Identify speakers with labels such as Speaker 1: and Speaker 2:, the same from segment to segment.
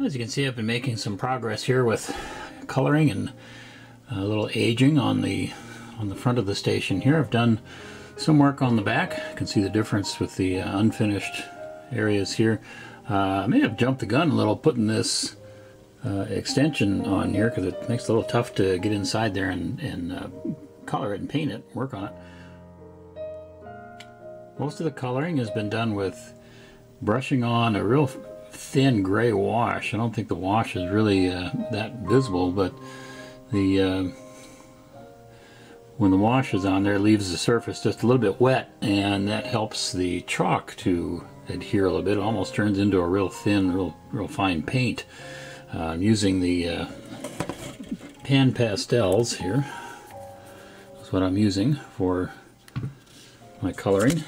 Speaker 1: As you can see, I've been making some progress here with coloring and a little aging on the front of the station here. I've done some work on the back. You can see the difference with the unfinished areas here. I may have jumped the gun a little putting this extension on here because it makes it a little tough to get inside there and color it and paint it, work on it. Most of the coloring has been done with brushing on a real thin gray wash. I don't think the wash is really that visible, but the when the wash is on there, it leaves the surface just a little bit wet, and that helps the chalk to adhere a little bit. It almost turns into a real thin, real fine paint. I'm using the pan pastels here. That's what I'm using for my coloring,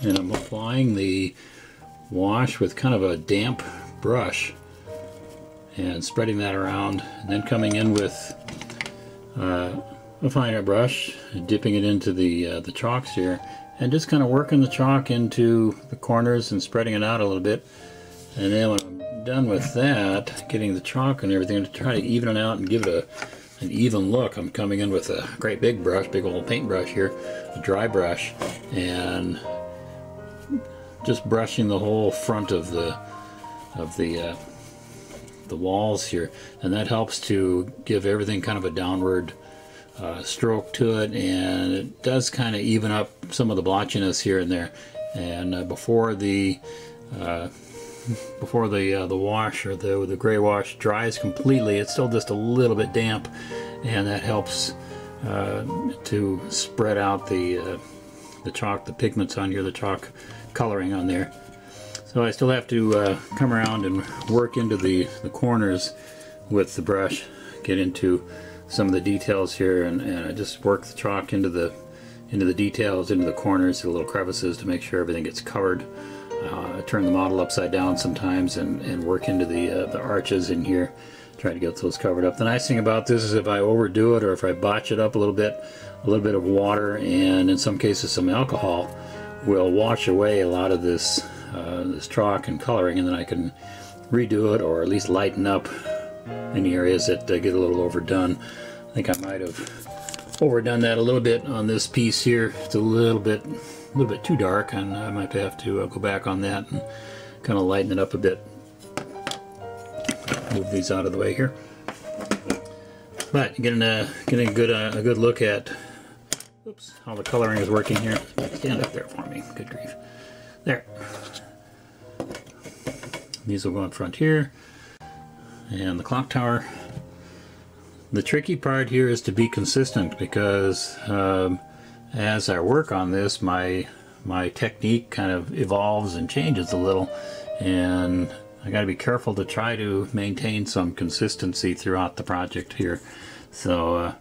Speaker 1: and I'm applying the wash with kind of a damp brush and spreading that around, and then coming in with a finer brush and dipping it into the chalks here, and just kind of working the chalk into the corners and spreading it out a little bit. And then when I'm done with that, getting the chalk and everything to try to even it out and give it an even look, I'm coming in with a great big brush, big old paint brush here, a dry brush, and just brushing the whole front of the walls here, and that helps to give everything kind of a downward stroke to it, and it does kind of even up some of the blotchiness here and there. And before the wash or the gray wash dries completely, it's still just a little bit damp, and that helps to spread out the chalk, the pigments on here, the chalk coloring on there. So I still have to come around and work into the corners with the brush, get into some of the details here, and I just work the chalk into the details, into the corners, the little crevices, to make sure everything gets covered. I turn the model upside down sometimes and work into the arches in here, try to get those covered up. The nice thing about this is if I overdo it or if I botch it up a little bit of water and in some cases some alcohol will wash away a lot of this chalk and coloring, and then I can redo it or at least lighten up any areas that get a little overdone. I think I might have overdone that a little bit on this piece here. It's a little bit too dark, and I might have to go back on that and kind of lighten it up a bit. Move these out of the way here. But getting a good look at how the coloring is working here. Stand up there for me. Good grief. There. These will go in front here. And the clock tower. The tricky part here is to be consistent, because as I work on this, my technique kind of evolves and changes a little, and I got to be careful to try to maintain some consistency throughout the project here. So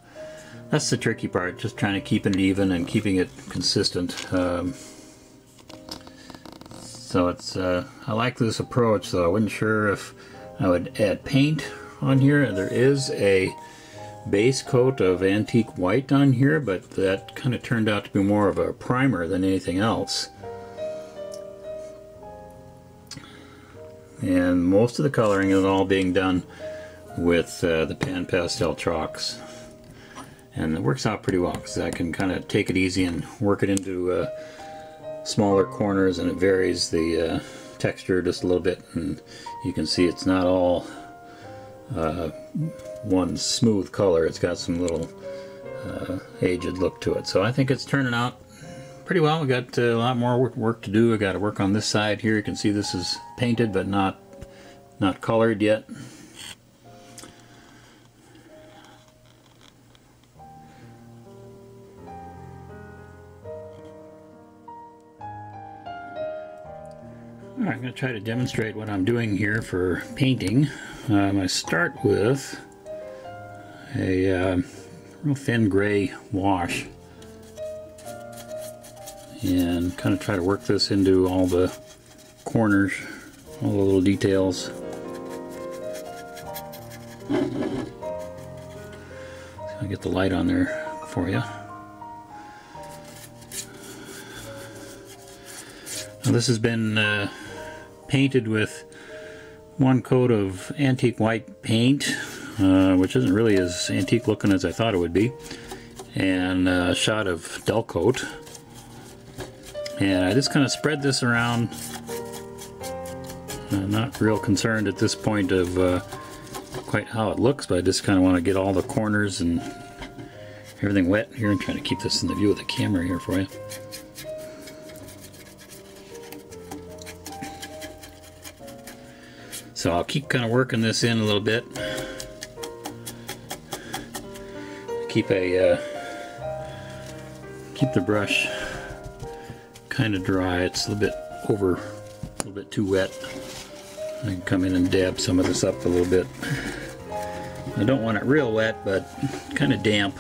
Speaker 1: that's the tricky part, just trying to keep it even and keeping it consistent. So it's I like this approach, though I wasn't sure if I would add paint on here. There is a base coat of antique white on here, but that kind of turned out to be more of a primer than anything else. And most of the coloring is all being done with the pan pastel chalks, and it works out pretty well because I can kind of take it easy and work it into smaller corners, and it varies the texture just a little bit, and you can see it's not all one smooth color. It's got some little aged look to it. So I think it's turning out pretty well. We got a lot more work to do. I got to work on this side here. You can see this is painted but not colored yet. All right, I'm going to try to demonstrate what I'm doing here for painting. I start with a real thin gray wash and kind of try to work this into all the corners, all the little details. So I'll get the light on there for you. Now this has been painted with one coat of antique white paint, which isn't really as antique looking as I thought it would be, and a shot of dull coat. And I just kind of spread this around. I'm not real concerned at this point of quite how it looks, but I just kind of want to get all the corners and everything wet here. I'm trying to keep this in the view of the camera here for you. So I'll keep kind of working this in a little bit. Keep the brush kind of dry. It's a little bit too wet. I can come in and dab some of this up a little bit. I don't want it real wet, but kind of damp.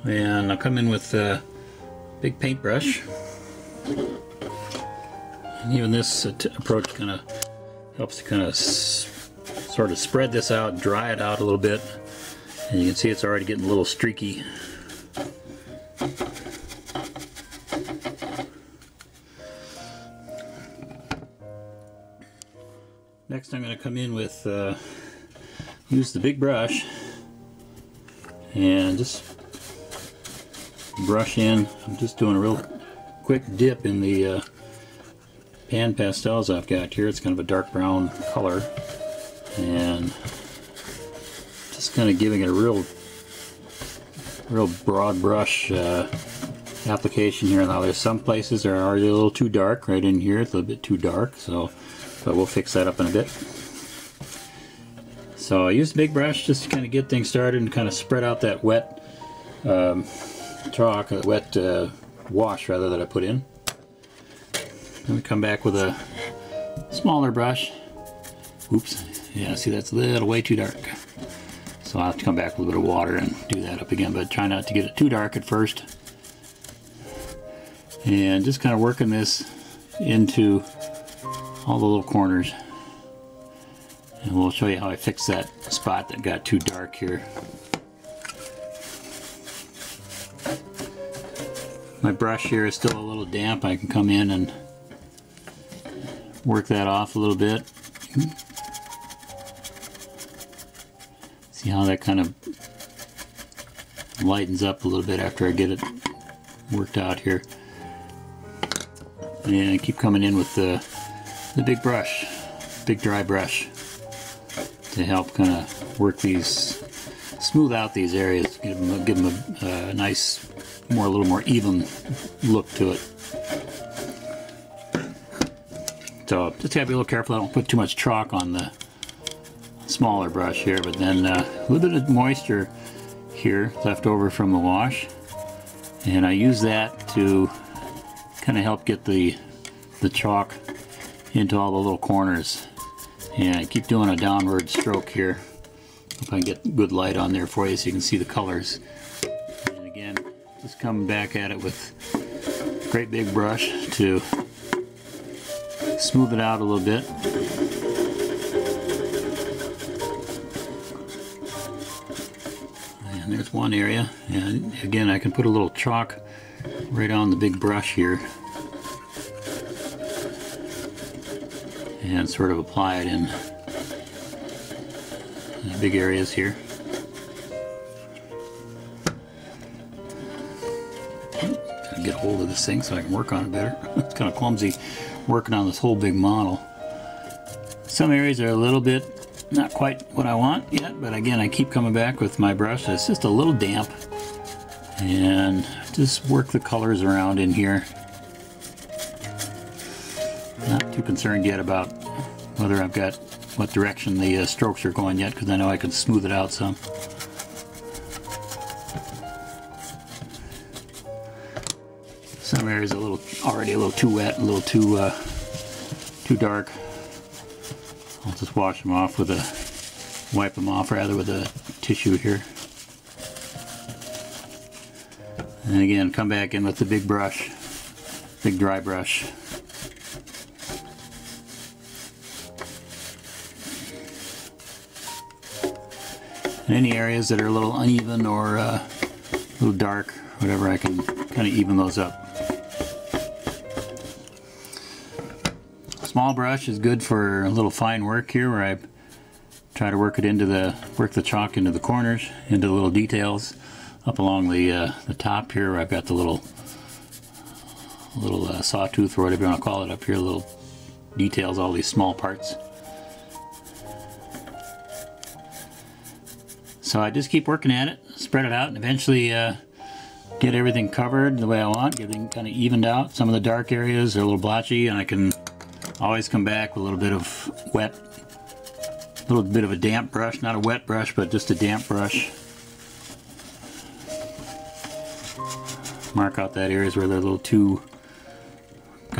Speaker 1: And I'll come in with a big paintbrush. And even this approach kind of helps to kind of sort of spread this out, dry it out a little bit. And you can see it's already getting a little streaky. Next I'm going to come in with, use the big brush and just brush in. I'm just doing a real quick dip in the pan pastels I've got here. It's kind of a dark brown color, and just kind of giving it a real broad brush application here. Now there's some places that are already a little too dark. Right in here it's a little bit too dark, but we'll fix that up in a bit. So I use the big brush just to kind of get things started and kind of spread out that wet chalk, wet wash rather, that I put in. Then we come back with a smaller brush. Oops, yeah, see, that's a little way too dark. So I'll have to come back with a bit of water and do that up again, but try not to get it too dark at first. And just kind of working this into all the little corners. And we'll show you how I fix that spot that got too dark here. My brush here is still a little damp. I can come in and work that off a little bit. See how that kind of lightens up a little bit after I get it worked out here. And keep coming in with the big brush, big dry brush, to help kind of work these, smooth out these areas, give them a nice, a little more even look to it. So just gotta be a little careful I don't put too much chalk on the smaller brush here, but then a little bit of moisture here left over from the wash, and I use that to kind of help get the chalk into all the little corners. And I keep doing a downward stroke here. If I can get good light on there for you so you can see the colors. And again, just coming back at it with a great big brush to smooth it out a little bit. And there's one area, and again I can put a little chalk right on the big brush here and sort of apply it in the big areas here. Gotta get a hold of this thing so I can work on it better. It's kind of clumsy working on this whole big model. Some areas are a little bit not quite what I want yet, but again I keep coming back with my brush. It's just a little damp, and just work the colors around in here. Not too concerned yet about whether I've got what direction the strokes are going yet, because I know I can smooth it out some. Some areas are already a little too wet, a little too dark. I'll just wash them off with wipe them off rather with a tissue here. And again, come back in with the big brush, big dry brush. And any areas that are a little uneven or a little dark, whatever, I can kind of even those up. Small brush is good for a little fine work here, where I try to work the chalk into the corners, into the little details up along the top here, where I've got the little sawtooth, or whatever you want to call it up here, little details, all these small parts. So I just keep working at it, spread it out, and eventually get everything covered the way I want, get everything kind of evened out. Some of the dark areas are a little blotchy, and I can always come back with a little bit of wet, a little bit of a damp brush, not a wet brush, but just a damp brush. Mark out that areas where they're got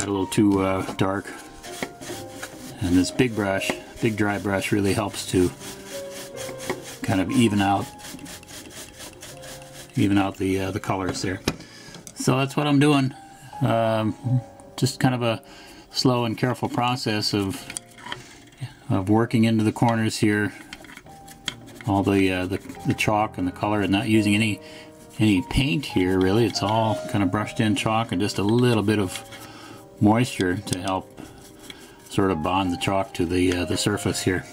Speaker 1: a little too dark. And this big brush, big dry brush, really helps to kind of even out the colors there. So that's what I'm doing. Just kind of a slow and careful process of working into the corners here, all the chalk and the color, and not using any paint here really. It's all kind of brushed in chalk and just a little bit of moisture to help sort of bond the chalk to the surface here.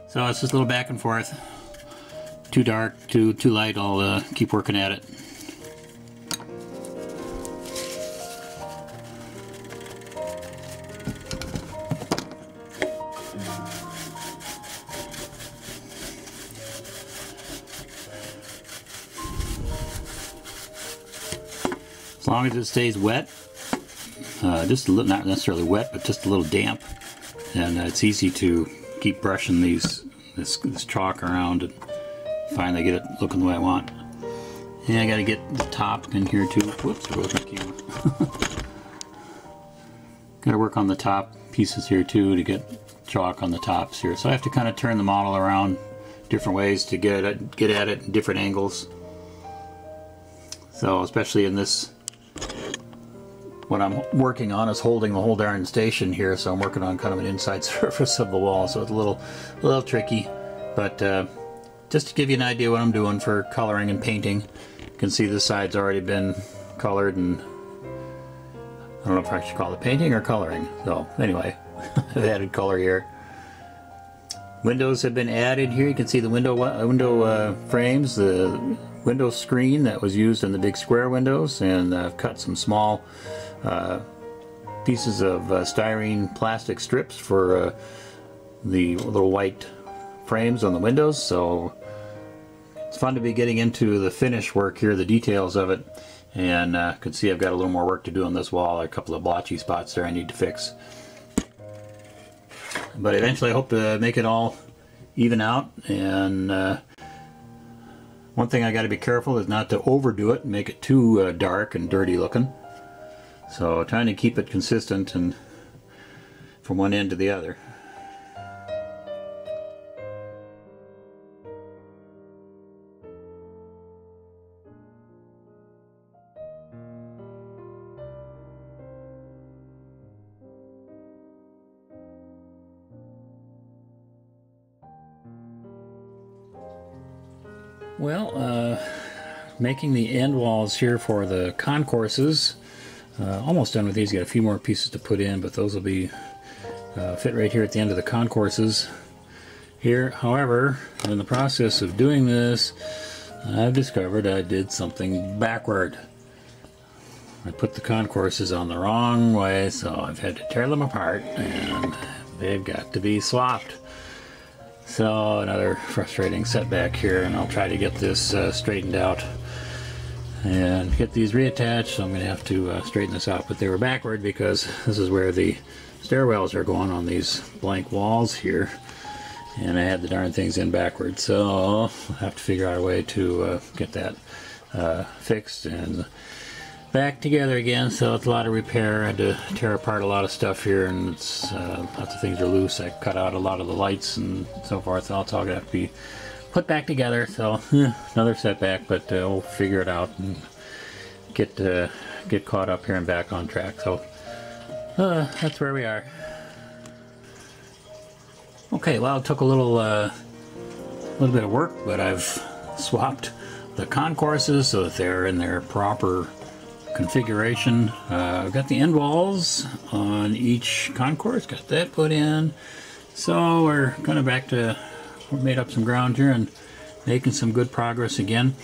Speaker 1: So it's just a little back and forth. Too dark, too light, I'll keep working at it. As long as it stays wet, just a little, not necessarily wet, but just a little damp, and it's easy to keep brushing this chalk around and finally get it looking the way I want. And I got to get the top in here too. Whoops, there goes my camera. Got to work on the top pieces here too to get chalk on the tops here. So I have to kind of turn the model around different ways to get at it in different angles. So especially in this, what I'm working on is holding the whole darn station here, so I'm working on kind of an inside surface of the wall, so it's a little tricky, but just to give you an idea what I'm doing for coloring and painting. You can see this side's already been colored, and I don't know if I should call it painting or coloring. So anyway, I've added color here. Windows have been added here. You can see the window frames, the window screen that was used in the big square windows, and I've cut some small pieces of styrene plastic strips for the little white frames on the windows. So it's fun to be getting into the finish work here, the details of it, and you can see I've got a little more work to do on this wall. A couple of blotchy spots there I need to fix, but eventually I hope to make it all even out. And one thing I got to be careful is not to overdo it and make it too dark and dirty looking. So trying to keep it consistent and from one end to the other. Well, making the end walls here for the concourses. Almost done with these. Got a few more pieces to put in, but those will be fit right here at the end of the concourses here. However, in the process of doing this, I've discovered I did something backward. I put the concourses on the wrong way, so I've had to tear them apart, and they've got to be swapped. So another frustrating setback here, and I'll try to get this straightened out and get these reattached. So I'm going to have to straighten this out, but they were backward because this is where the stairwells are going on these blank walls here, and I had the darn things in backwards. So I'll have to figure out a way to get that fixed and back together again. So it's a lot of repair. I had to tear apart a lot of stuff here, and it's lots of things are loose. I cut out a lot of the lights and so forth, so it's all going to have to be put back together. So another setback, but we'll figure it out and get caught up here and back on track. So that's where we are. Okay, well, it took a little bit of work, but I've swapped concourses so that they're in their proper configuration. I've got the end walls on each concourse, got that put in. So we're kind of back to, we made up some ground here and making some good progress again.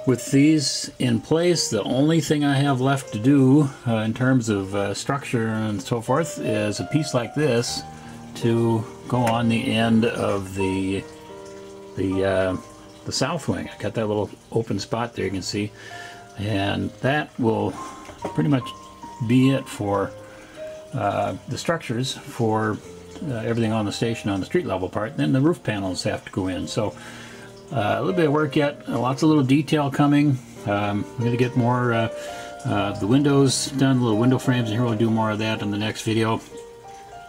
Speaker 1: With these in place, the only thing I have left to do in terms of structure and so forth is a piece like this to go on the end of the south wing. I got that little open spot there, you can see, and that will pretty much be it for the structures for everything on the station on the street level part. Then the roof panels have to go in. So a little bit of work yet, lots of little detail coming. We're going to get more the windows done, little window frames, and here we'll do more of that in the next video.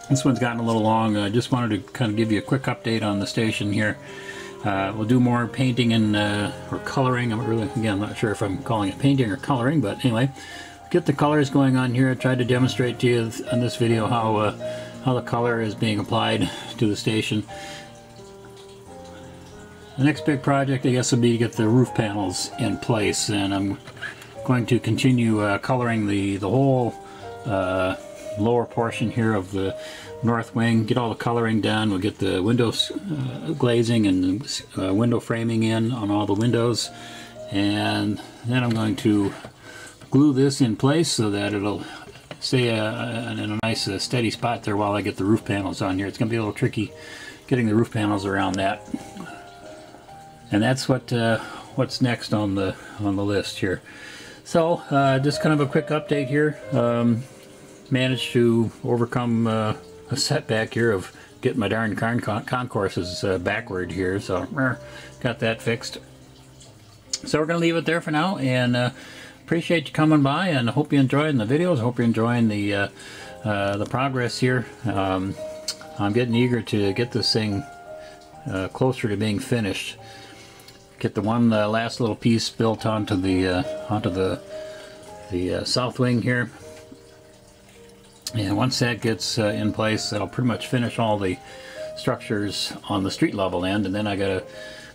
Speaker 1: This one's gotten a little long. I just wanted to kind of give you a quick update on the station here. We'll do more painting and or coloring. I'm not sure if I'm calling it painting or coloring, but anyway, get the colors going on here. I tried to demonstrate to you in this video how the color is being applied to the station. The next big project, I guess, will be to get the roof panels in place, and I'm going to continue coloring the whole lower portion here of the north wing, get all the coloring done. We'll get the windows glazing and window framing in on all the windows, and then I'm going to glue this in place so that it'll stay in a nice steady spot there while I get the roof panels on here. It's going to be a little tricky getting the roof panels around that. And that's what's next on the list here. So just kind of a quick update here. Managed to overcome a setback here of getting my darn concourses backward here. So got that fixed. So we're going to leave it there for now, and appreciate you coming by, and I hope you're enjoying the videos. I hope you're enjoying the progress here. I'm getting eager to get this thing closer to being finished. Get the one last little piece built onto the south wing here, and once that gets in place, that'll pretty much finish all the structures on the street level end, and then I gotta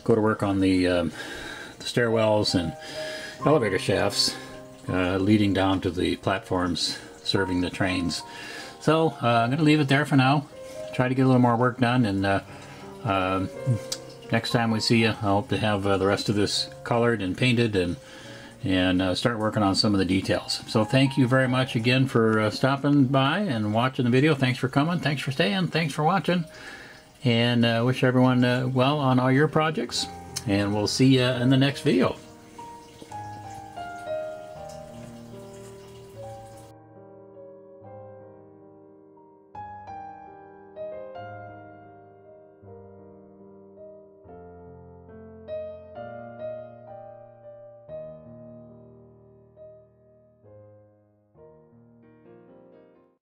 Speaker 1: go to work on the stairwells and elevator shafts leading down to the platforms serving the trains. So I'm gonna leave it there for now. Try to get a little more work done, and next time we see you, I hope to have the rest of this colored and painted and start working on some of the details. So thank you very much again for stopping by and watching the video. Thanks for coming. Thanks for staying. Thanks for watching. And wish everyone well on all your projects. And we'll see you in the next video.